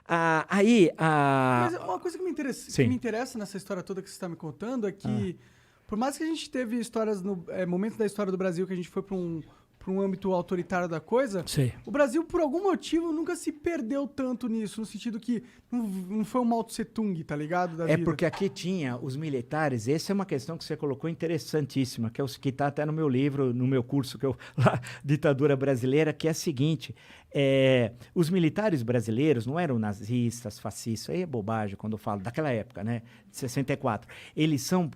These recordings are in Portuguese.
Aí... Mas uma coisa que me interessa nessa história toda que você está me contando é que, por mais que a gente teve histórias, momentos da história do Brasil que a gente foi para um âmbito autoritário da coisa, Sim. o Brasil, por algum motivo, nunca se perdeu tanto nisso, no sentido que não foi um Mao Tse Tung, tá ligado? Da vida. Porque aqui tinha os militares, essa é uma questão que você colocou interessantíssima, que está até no meu livro, no meu curso, lá, Ditadura Brasileira, que é a seguinte, os militares brasileiros não eram nazistas, fascistas, aí é bobagem quando eu falo, daquela época, né, de 64, eles são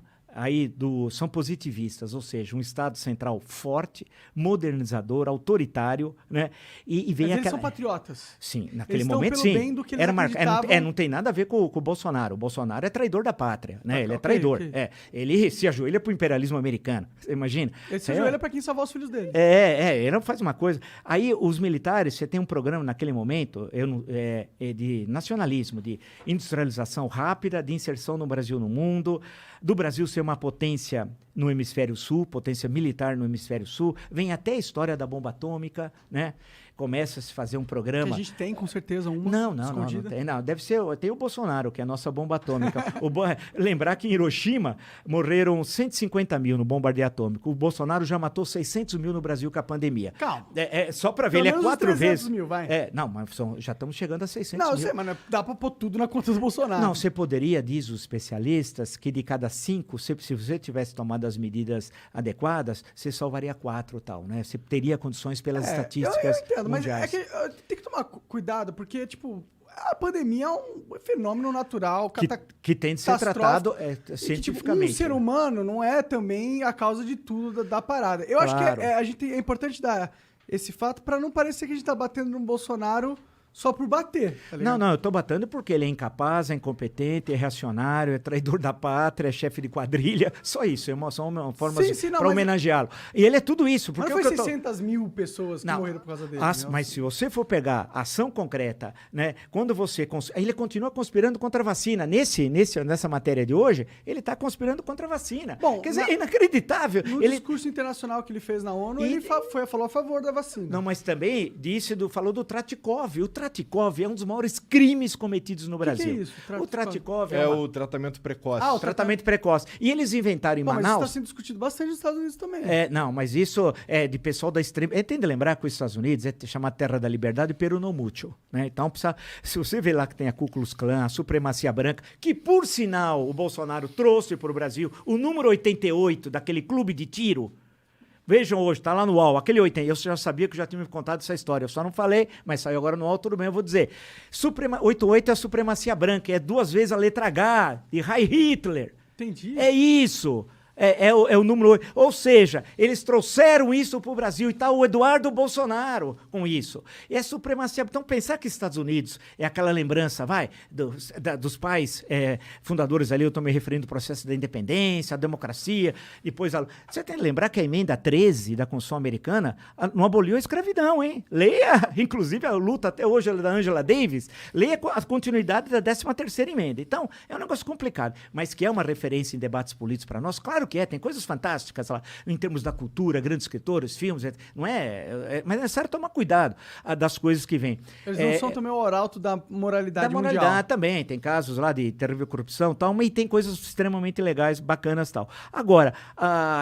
positivistas, ou seja, um Estado central forte, modernizador, autoritário, né? E vem Mas eles são patriotas. Sim, naquele eles momento, pelo sim. Bem do que eles não tem nada a ver com o Bolsonaro. O Bolsonaro é traidor da pátria, né? Ele é traidor. Okay. Ele se ajoelha pro imperialismo americano. Você imagina? Ele se ajoelha para quem salvar os filhos dele. Ele não faz uma coisa. Aí, os militares, você tem um programa naquele momento de nacionalismo, de industrialização rápida, de inserção no Brasil no mundo, do Brasil ser uma potência no hemisfério sul, potência militar no hemisfério sul, vem até a história da bomba atômica, né? Começa a se fazer um programa... Que a gente tem, com certeza, uma não tem. Não, deve ser... Tem o Bolsonaro, que é a nossa bomba atômica. Lembrar que em Hiroshima morreram 150 mil no bombardeio atômico. O Bolsonaro já matou 600 mil no Brasil com a pandemia. Calma. Só para ver, ele é 4 vezes... mil, vai. Não, mas já estamos chegando a 600 mil. Não, eu sei, mas dá para pôr tudo na conta do Bolsonaro. Não, você poderia, diz os especialistas, que de cada 5, se você tivesse tomado as medidas adequadas, você salvaria 4 tal, né? Você teria condições pelas estatísticas... Eu entendo, mas mundiais. tem que tomar cuidado, porque, tipo, a pandemia é um fenômeno natural, que tem de ser tratado cientificamente. Que, tipo, ser humano não é também a causa de tudo da parada. Eu acho que é importante dar esse fato para não parecer que a gente tá batendo no Bolsonaro só por bater, tá ligado? Não, eu tô batendo porque ele é incapaz, é incompetente, é reacionário, é traidor da pátria, é chefe de quadrilha, só isso, só uma forma para homenageá-lo. E ele é tudo isso. Porque mas não foi 600 mil pessoas que morreram por causa dele. Mas se você for pegar ação concreta, né, quando ele continua conspirando contra a vacina. Nessa matéria de hoje, ele tá conspirando contra a vacina. Bom, quer dizer, é inacreditável. No discurso internacional que ele fez na ONU, ele falou a favor da vacina. Não, mas também falou do Tratikov. O Tratikov é um dos maiores crimes cometidos no Brasil. Que é isso? O Tratikov o tratamento precoce. O tratamento precoce. E eles inventaram em Manaus... Mas isso está sendo discutido bastante nos Estados Unidos também. Não, mas isso é de pessoal da extrema... Tem de lembrar que os Estados Unidos é chamada Terra da Liberdade Peru no Mútuo, né? Então, se você vê lá que tem a Ku Klux Klan, a supremacia branca, que, por sinal, o Bolsonaro trouxe para o Brasil o número 88 daquele clube de tiro... Vejam hoje, tá lá no UOL, aquele 80, eu já sabia que já tinha me contado essa história, eu só não falei, mas saiu agora no UOL, tudo bem, eu vou dizer. 88 é a supremacia branca, é 2 vezes a letra H, de Heil Hitler. Entendi. É isso. É o número 8. Ou seja, eles trouxeram isso para o Brasil e está o Eduardo Bolsonaro com isso. E é supremacia. Então, pensar que Estados Unidos é aquela lembrança, dos pais fundadores ali, eu estou me referindo ao processo da independência, a democracia, depois... Você tem que lembrar que a emenda 13 da Constituição Americana não aboliu a escravidão, hein? Leia, inclusive, a luta até hoje da Angela Davis, leia a continuidade da 13ª emenda. Então, é um negócio complicado, mas que é uma referência em debates políticos para nós, claro que tem coisas fantásticas lá, em termos da cultura, grandes escritores, filmes, não mas é necessário tomar cuidado das coisas que vêm. Eles não são também o arauto da moralidade mundial. Da moralidade também, tem casos lá de terrível corrupção e tal, mas tem coisas extremamente legais, bacanas e tal. Agora,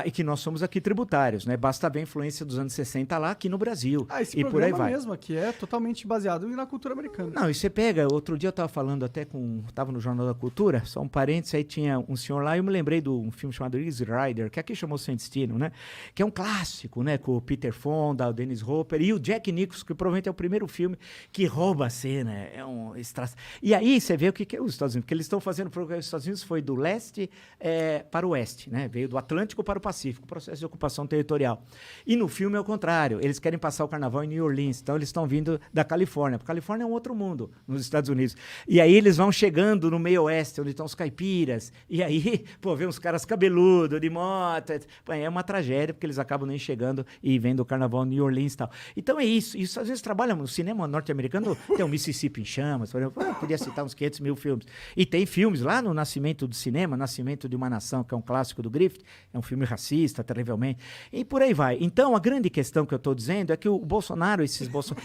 e que nós somos aqui tributários, né? Basta ver a influência dos anos 60 lá aqui no Brasil. Esse e por aí vai. Mesmo aqui é totalmente baseado na cultura americana. Não, e você pega, outro dia eu estava falando até estava no Jornal da Cultura, só um parênteses, aí tinha um senhor lá, e eu me lembrei de um filme chamado Easy Rider, que aqui chamou Sem Destino, né? Que é um clássico, né? Com o Peter Fonda, o Dennis Hopper e o Jack Nicholson, que provavelmente é o primeiro filme que rouba a cena. É um extra... E aí você vê o que é os Estados Unidos, porque eles estão fazendo, porque os Estados Unidos foi do leste para o oeste, né? Veio do Atlântico para o Pacífico, processo de ocupação territorial. E no filme é o contrário, eles querem passar o carnaval em New Orleans, então eles estão vindo da Califórnia, porque a Califórnia é um outro mundo nos Estados Unidos. E aí eles vão chegando no meio oeste, onde estão os caipiras, e aí, vê uns caras cabeludos, tudo, de moto. É uma tragédia, porque eles acabam nem chegando e vendo o carnaval em New Orleans e tal. Então é isso. Isso às vezes trabalha no cinema norte-americano, tem o Mississippi em Chamas, por exemplo, podia citar uns 500 mil filmes. E tem filmes lá no Nascimento do Cinema, Nascimento de uma Nação, que é um clássico do Griffith, é um filme racista, terrivelmente, e por aí vai. Então, a grande questão que eu estou dizendo é que o Bolsonaro,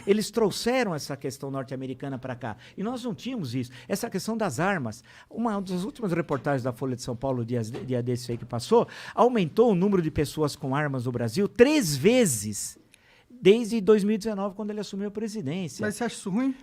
eles trouxeram essa questão norte-americana para cá. E nós não tínhamos isso. Essa questão das armas. Uma das últimas reportagens da Folha de São Paulo, dia desse aí que passou, aumentou o número de pessoas com armas no Brasil 3 vezes. Desde 2019, quando ele assumiu a presidência. Mas você acha isso ruim?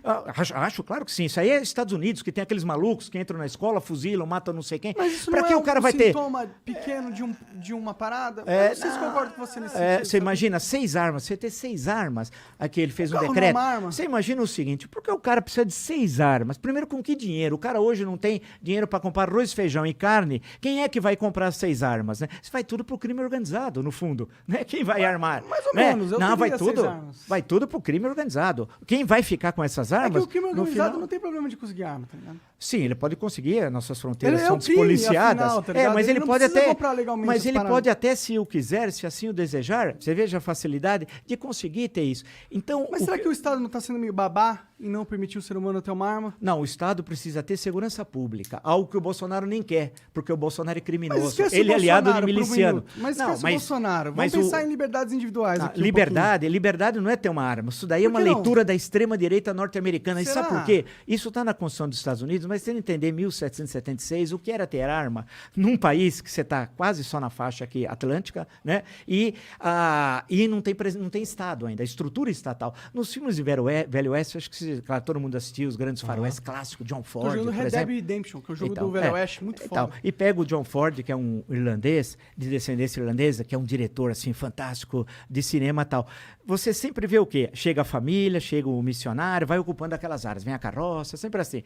Acho, claro que sim. Isso aí é Estados Unidos, que tem aqueles malucos que entram na escola, fuzilam, matam não sei quem. Mas isso pra não que é o cara um vai ter sintoma pequeno de uma parada? Eu não sei se concordo com você nesse sentido. Você imagina 6 armas, você ter 6 armas, aqui ele fez um carro decreto. não é uma arma. Você imagina o seguinte, por que o cara precisa de 6 armas? Primeiro, com que dinheiro? O cara hoje não tem dinheiro para comprar arroz, feijão e carne. Quem é que vai comprar 6 armas, né? Isso vai tudo pro crime organizado, no fundo, né? Quem vai armar? Mais ou né? menos, eu não, vai teria 6 tudo. armas. Vai tudo pro crime organizado. Quem vai ficar com essas armas? É que o crime organizado final... não tem problema de conseguir arma, tá ligado? Sim, ele pode conseguir, as nossas fronteiras Ele são é o crime, despoliciadas. afinal, tá ligado? Mas Ele ele não pode precisa até, comprar legalmente mas as ele paradas. pode até, se o quiser, se assim o desejar, você veja a facilidade de conseguir ter isso. Então, Mas será que o Estado não está sendo meio babá em não permitir o ser humano ter uma arma? Não, o Estado precisa ter segurança pública, algo que o Bolsonaro nem quer, porque o Bolsonaro é criminoso. Mas esquece Ele é o aliado de Bolsonaro por um miliciano. minuto. Mas esquece o Bolsonaro. Vamos mas pensar em liberdades individuais aqui liberdade não é ter uma arma. Isso daí é uma Por que não? leitura da extrema-direita norte-americana. E Será? sabe por quê? Isso está na Constituição dos Estados Unidos, mas você entender 1776, o que era ter arma num país que você está quase só na faixa aqui atlântica, né? E não tem Estado ainda, a estrutura estatal. Nos filmes de Velho Oeste, acho que claro, todo mundo assistiu, os grandes faroeste clássicos, John Ford, Tô jogando por Red exemplo. Dead Redemption, que é o jogo do Velho Oeste, muito foda. E pega o John Ford, que é um irlandês, de descendência irlandesa, que é um diretor, assim, fantástico de cinema e tal. Você sempre vê o quê? Chega a família, chega o missionário, vai ocupando aquelas áreas, vem a carroça, sempre assim.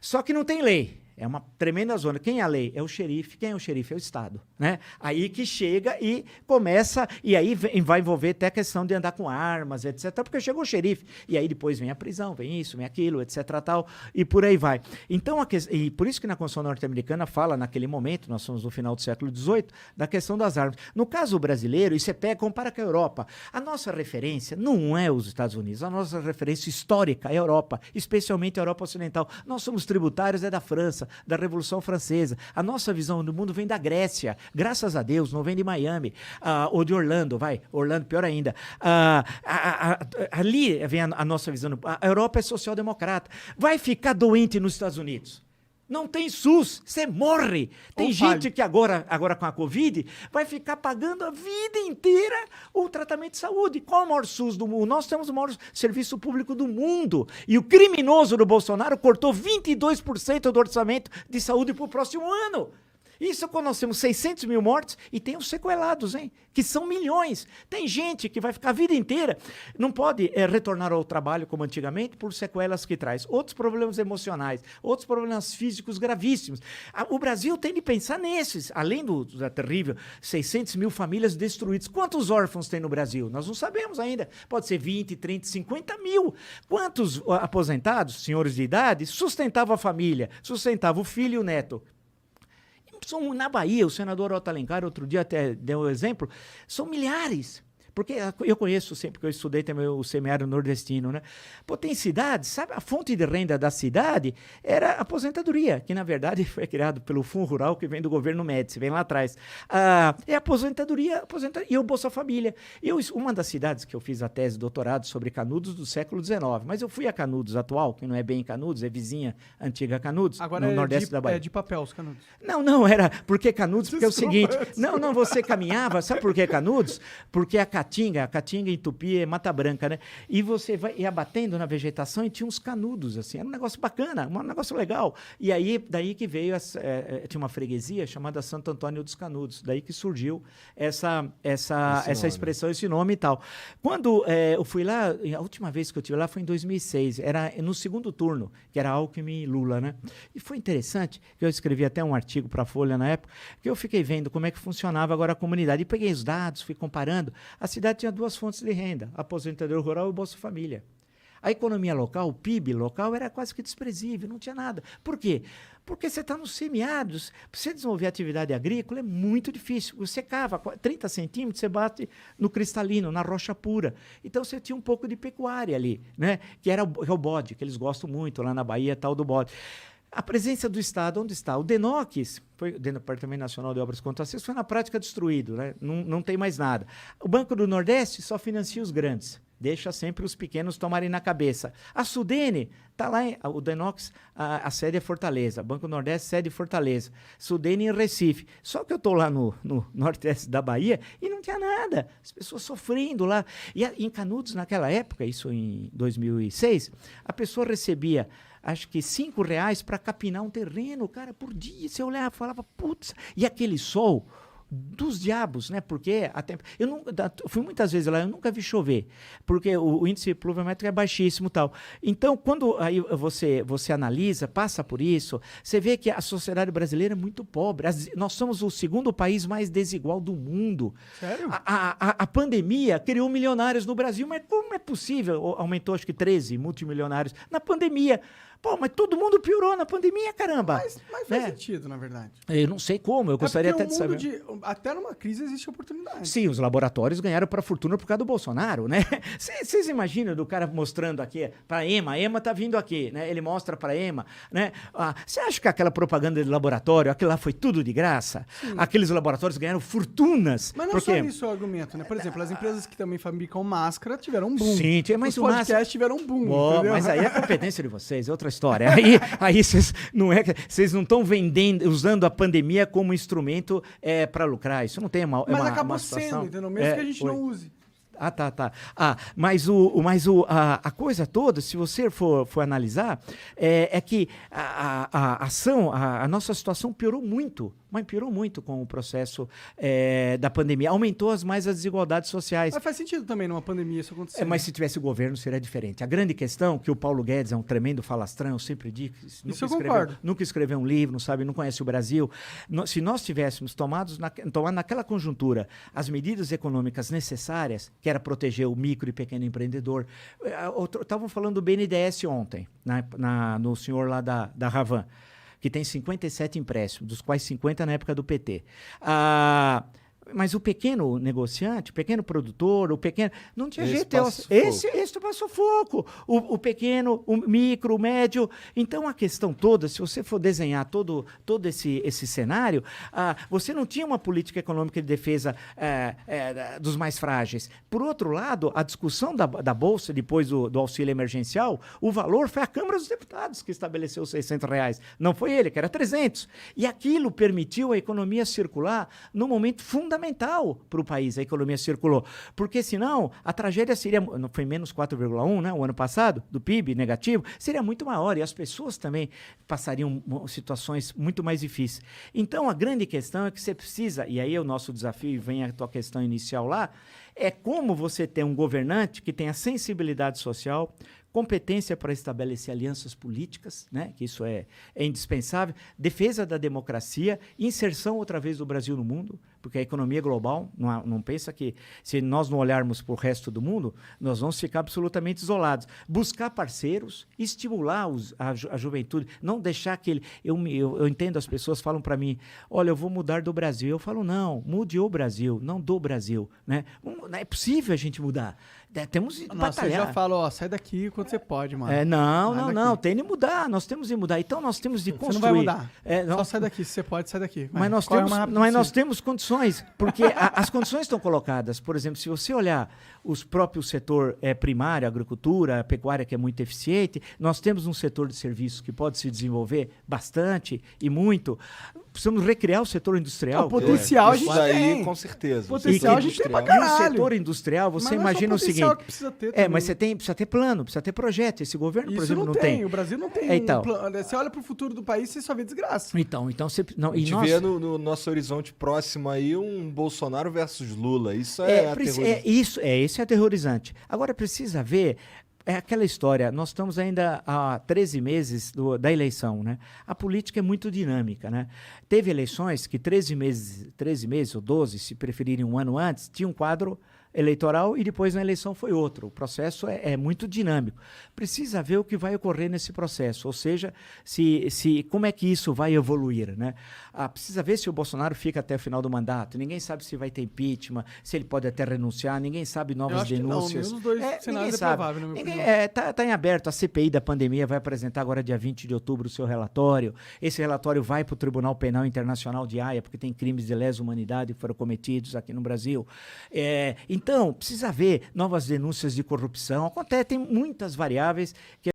Só que não tem lei. É uma tremenda zona. Quem é a lei? É o xerife. Quem é o xerife? É o Estado, né? Aí que chega e começa, e aí vai envolver até a questão de andar com armas, etc. Porque chegou o xerife, e aí depois vem a prisão, vem isso, vem aquilo, etc. tal, e por aí vai. Então, e por isso que na Constituição norte-americana fala, naquele momento, nós somos no final do século XVIII, da questão das armas. No caso brasileiro, e você compara com a Europa, a nossa referência não é os Estados Unidos, a nossa referência histórica é a Europa, especialmente a Europa Ocidental. Nós somos tributários da França, da Revolução Francesa. A nossa visão do mundo vem da Grécia, graças a Deus, não vem de Miami, ou de Orlando, Orlando pior ainda. Ali vem a nossa visão. A Europa é social-democrata. Vai ficar doente nos Estados Unidos. Não tem SUS, você morre. Tem gente que agora com a Covid vai ficar pagando a vida inteira o tratamento de saúde. Qual é o maior SUS do mundo? Nós temos o maior serviço público do mundo. E o criminoso do Bolsonaro cortou 22% do orçamento de saúde para o próximo ano. Isso quando nós temos 600 mil mortes e tem os sequelados, hein? Que são milhões. Tem gente que vai ficar a vida inteira, não pode retornar ao trabalho como antigamente por sequelas que traz. Outros problemas emocionais, outros problemas físicos gravíssimos. O Brasil tem de pensar nesses, além da terrível 600 mil famílias destruídas. Quantos órfãos tem no Brasil? Nós não sabemos ainda. Pode ser 20, 30, 50 mil. Quantos aposentados, senhores de idade, sustentavam a família, sustentavam o filho e o neto? Na Bahia, o senador Otto Alencar, outro dia até deu um exemplo, são milhares. Porque eu conheço sempre, que eu estudei também o semiárido nordestino, né? Pô, tem cidades, sabe? A fonte de renda da cidade era a aposentadoria, que na verdade foi criado pelo Fundo Rural, que vem do governo Médici, vem lá atrás. É a aposentadoria e o Bolsa Família. Uma das cidades que eu fiz a tese de doutorado sobre Canudos do século XIX, mas eu fui a Canudos atual, que não é bem Canudos, é vizinha antiga Canudos, agora no nordeste da Bahia. É de papel os Canudos. Não, era porque Canudos, porque é o seguinte, não, você caminhava, sabe por que Canudos? Porque a Caatinga em Tupi é Mata Branca, né? E você ia batendo na vegetação e tinha uns canudos, assim, era um negócio bacana, um negócio legal. E aí, daí que veio, tinha uma freguesia chamada Santo Antônio dos Canudos, daí que surgiu essa expressão, esse nome e tal. Quando eu fui lá, a última vez que eu estive lá foi em 2006, era no segundo turno, que era Alckmin e Lula, né? E foi interessante, que eu escrevi até um artigo para a Folha na época, que eu fiquei vendo como é que funcionava agora a comunidade, e peguei os dados, fui comparando, a cidade tinha 2 fontes de renda, aposentadoria rural e Bolsa Família. A economia local, o PIB local, era quase que desprezível, não tinha nada. Por quê? Porque você está nos semiáridos. Para você desenvolver atividade agrícola é muito difícil. Você cava 30 centímetros, você bate no cristalino, na rocha pura. Então você tinha um pouco de pecuária ali, né? Que era o bode, que eles gostam muito lá na Bahia, tal do bode. A presença do Estado, onde está? O DENOX, foi o Departamento Nacional de Obras Contracistas, foi na prática destruído, né? Não tem mais nada. O Banco do Nordeste só financia os grandes, deixa sempre os pequenos tomarem na cabeça. A Sudene, está lá, o DENOX, a sede é Fortaleza, Banco do Nordeste, sede Fortaleza, Sudene em Recife. Só que eu estou lá no nordeste da Bahia e não tinha nada, as pessoas sofrendo lá. E em Canudos, naquela época, isso em 2006, a pessoa recebia acho que R$5 para capinar um terreno, cara, por dia. Você olhava e falava, putz, e aquele sol dos diabos, né? Porque eu fui muitas vezes lá, eu nunca vi chover, porque o índice pluviométrico é baixíssimo e tal. Então, quando aí você analisa, passa por isso, você vê que a sociedade brasileira é muito pobre. Nós somos o segundo país mais desigual do mundo. Sério? A pandemia criou milionários no Brasil, mas como é possível? Aumentou, acho que 13 multimilionários na pandemia. Pô, mas todo mundo piorou na pandemia, caramba. Mas faz sentido, na verdade. Eu não sei como, eu gostaria até de saber. Até numa crise existe oportunidade. Sim, os laboratórios ganharam para a fortuna por causa do Bolsonaro, né? Vocês imaginam do cara mostrando aqui para a EMA tá vindo aqui, né? Ele mostra para a EMA, né? Você acha que aquela propaganda de laboratório, aquilo lá foi tudo de graça? Sim. Aqueles laboratórios ganharam fortunas. Mas não só isso é o argumento, né? Por exemplo, as empresas que também fabricam máscara tiveram um boom. Sim, mas os podcasts tiveram um boom, entendeu? Mas aí é competência de vocês, é outra história. Aí vocês não estão usando a pandemia como instrumento para lucrar. Isso não tem mas acabou sendo, entendeu? Mesmo que a gente não use. Tá. Mas a coisa toda, se você for analisar, é que a nossa situação piorou muito. Mas piorou muito com o processo da pandemia. Aumentou mais as desigualdades sociais. Mas faz sentido também numa pandemia isso acontecer. Mas se tivesse o governo, seria diferente. A grande questão, que o Paulo Guedes é um tremendo falastrão, eu sempre digo, nunca escreveu um livro, não conhece o Brasil. Se nós tivéssemos tomado naquela conjuntura as medidas econômicas necessárias, que era proteger o micro e pequeno empreendedor. Estavam falando do BNDES ontem, no senhor lá da Ravan, que tem 57 empréstimos, dos quais 50 na época do PT. Mas o pequeno negociante, o pequeno produtor, não tinha jeito. Esse passou sufoco. O pequeno, o micro, o médio. Então, a questão toda, se você for desenhar todo esse cenário, você não tinha uma política econômica de defesa dos mais frágeis. Por outro lado, a discussão da Bolsa, depois do auxílio emergencial, o valor foi a Câmara dos Deputados que estabeleceu os R$600. Não foi ele, que era 300. E aquilo permitiu a economia circular no momento fundamental para o país, a economia circulou. Porque senão, a tragédia seria, foi menos 4,1, né, o ano passado, do PIB negativo, seria muito maior e as pessoas também passariam situações muito mais difíceis. Então, a grande questão é que você precisa, e aí é o nosso desafio, vem a tua questão inicial lá, é como você ter um governante que tenha sensibilidade social, competência para estabelecer alianças políticas, né, que isso é indispensável, defesa da democracia, inserção outra vez do Brasil no mundo, porque a economia global, não pensa que se nós não olharmos para o resto do mundo, nós vamos ficar absolutamente isolados. Buscar parceiros, estimular a juventude, não deixar que eu entendo, as pessoas falam para mim, olha, eu vou mudar do Brasil. Eu falo, não, mude o Brasil, não do Brasil. Né? Não é possível a gente mudar. Temos que batalhar. Você já fala, sai daqui quando você pode, mano. Não, tem de mudar, nós temos de mudar. Então, nós temos de construir. Você não vai mudar. Só sai daqui, se você pode, sai daqui. Mas nós temos condições, porque as condições estão colocadas. Por exemplo, se você olhar os próprios setor primário, agricultura, pecuária, que é muito eficiente, nós temos um setor de serviços que pode se desenvolver bastante e muito. Precisamos recriar o setor industrial. O potencial a gente tem. Com certeza. Potencial a gente tem pra caralho. E o setor industrial, você imagina o seguinte... Que precisa ter mas precisa ter plano, precisa ter projeto. Esse governo, por exemplo, não tem. O Brasil não tem então, plano. Você olha pro futuro do país, você só vê desgraça. Então você... A gente vê no nosso horizonte próximo aí um Bolsonaro versus Lula. Isso é aterrorizante. Isso é aterrorizante. Agora, precisa ver... É aquela história, nós estamos ainda há 13 meses da eleição, né? A política é muito dinâmica, né? Teve eleições que 13 meses ou 12, se preferirem um ano antes, tinha um quadro eleitoral e depois na eleição foi outro. O processo é muito dinâmico. Precisa ver o que vai ocorrer nesse processo, ou seja, como é que isso vai evoluir, né? Precisa ver se o Bolsonaro fica até o final do mandato. Ninguém sabe se vai ter impeachment, se ele pode até renunciar, ninguém sabe novas denúncias. Não, nenhum dos dois cenários é provável, na minha opinião. Tá em aberto. A CPI da pandemia vai apresentar agora dia 20 de outubro o seu relatório. Esse relatório vai para o Tribunal Penal Internacional de Haia, porque tem crimes de lesa humanidade que foram cometidos aqui no Brasil. Então, precisa ver novas denúncias de corrupção. Acontece, tem muitas variáveis que